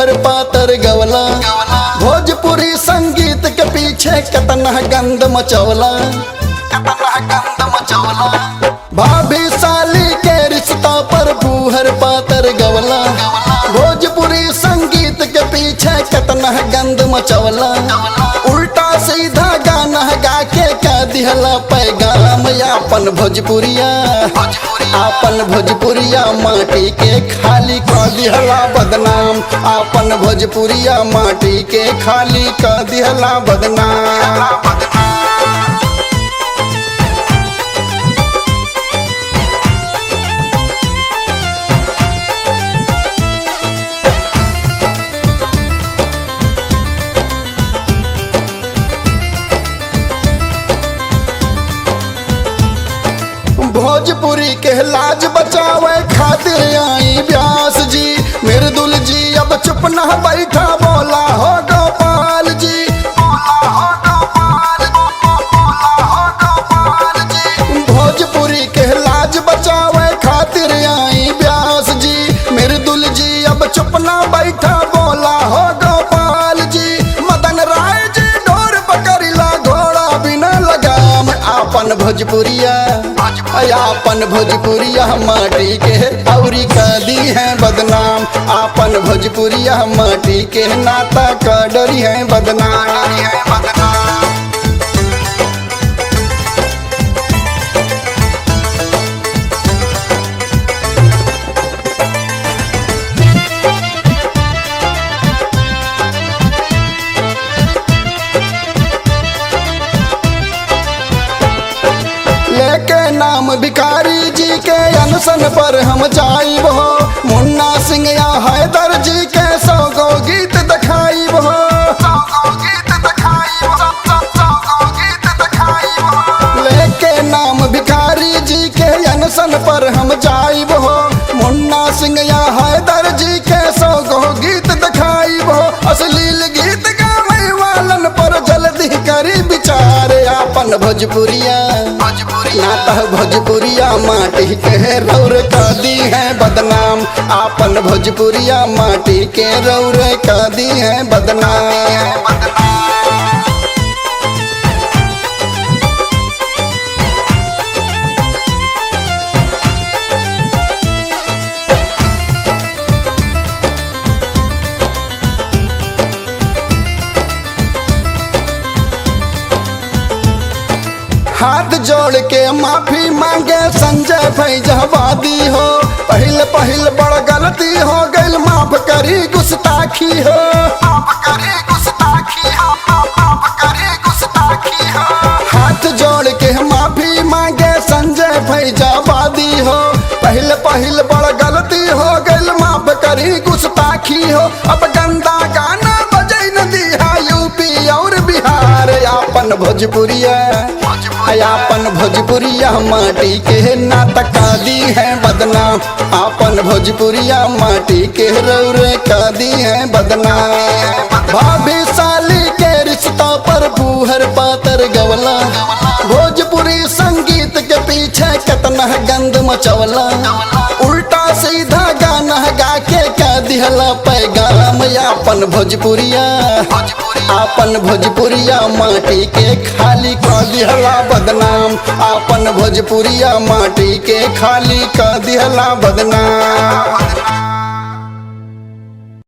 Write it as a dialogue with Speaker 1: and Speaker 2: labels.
Speaker 1: फूहर पातर गवला। भोजपुरी संगीत के पीछे कितना गंद मचौला। भाभी साली के रिश्ता पर फूहर पातर गवला। भोजपुरी संगीत के पीछे कितना गंद मचौला। उल्टा सीधा गाना गा के का दिहला पैगाम अपन भोजपुरिया। आपन भोजपुरिया माटी के खाली का दिहला बदनाम। आपन भोजपुरिया माटी के खाली का दिहला बदनाम। भोजपुरी के लाज बचावे खातिर आई व्यास जी। मृदुल जी अब चुप न बैठा बोला हो गोपाल जी। भोजपुरी के लाज बचावे खातिर आई व्यास जी। मृदुल जी अब चुप न बैठा बोला हो गोपाल जी। मदन राय जी ढोर पकड़िला घोड़ा बिना लगाम। आपन भोजपुरिया आपन भोजपुरिया माटी के औरी का दी है बदनाम। आपन भोजपुरिया माटी के नाता का डरी है बदनाम। लेके नाम भिखारी जी के अनशन पर हम जाइब हो। मुन्ना सिंह या हैदर जी के 100 गो गीत दिखाइब हो। लेके नाम भिखारी जी के अनशन पर हम जाइब हो। मुन्ना सिंह या हैदर जी के 100 गो गीत दिखाइब हो। अश्लील गीत गावे वालन पर जल्दी करी विचार। आपन भोजपुरिया नाता भोजपुरिया माटी के रौर का दी है बदनाम। आपन भोजपुरिया माटी के रौर का दी है बदनाम। हाथ जोड़ के माफी मांगे संजय फैजवादी हो। पहिल पहिल बड़ गलती हो गई माफ करी गुस्ताखी हो। हाथ जोड़ के माफी मांगे संजय फैजवादी हो। पहिल पहिल बड़ गलती हो गई माफ करी गुस्ताखी हो। अब गंदा गाना बजै न दिया यूपी और बिहार। आपन भोजपुरिया आपन भोजपुरिया माटी के नाता का दी है बदनाम। आपन भोजपुरिया माटी के रौर का दी है बदनाम। भाभी साली के रिश्ता पर फूहर पातर गवला। भोजपुरी संगीत के पीछे कितना गंद मचौला। उल्टा सीधा गाना गा के का दिहला पैगाम आपन भोजपुरिया। आपन भोजपुरिया माटी के खाली का दिहला बदनाम। आपन भोजपुरिया माटी के खाली का दिहला बदनाम।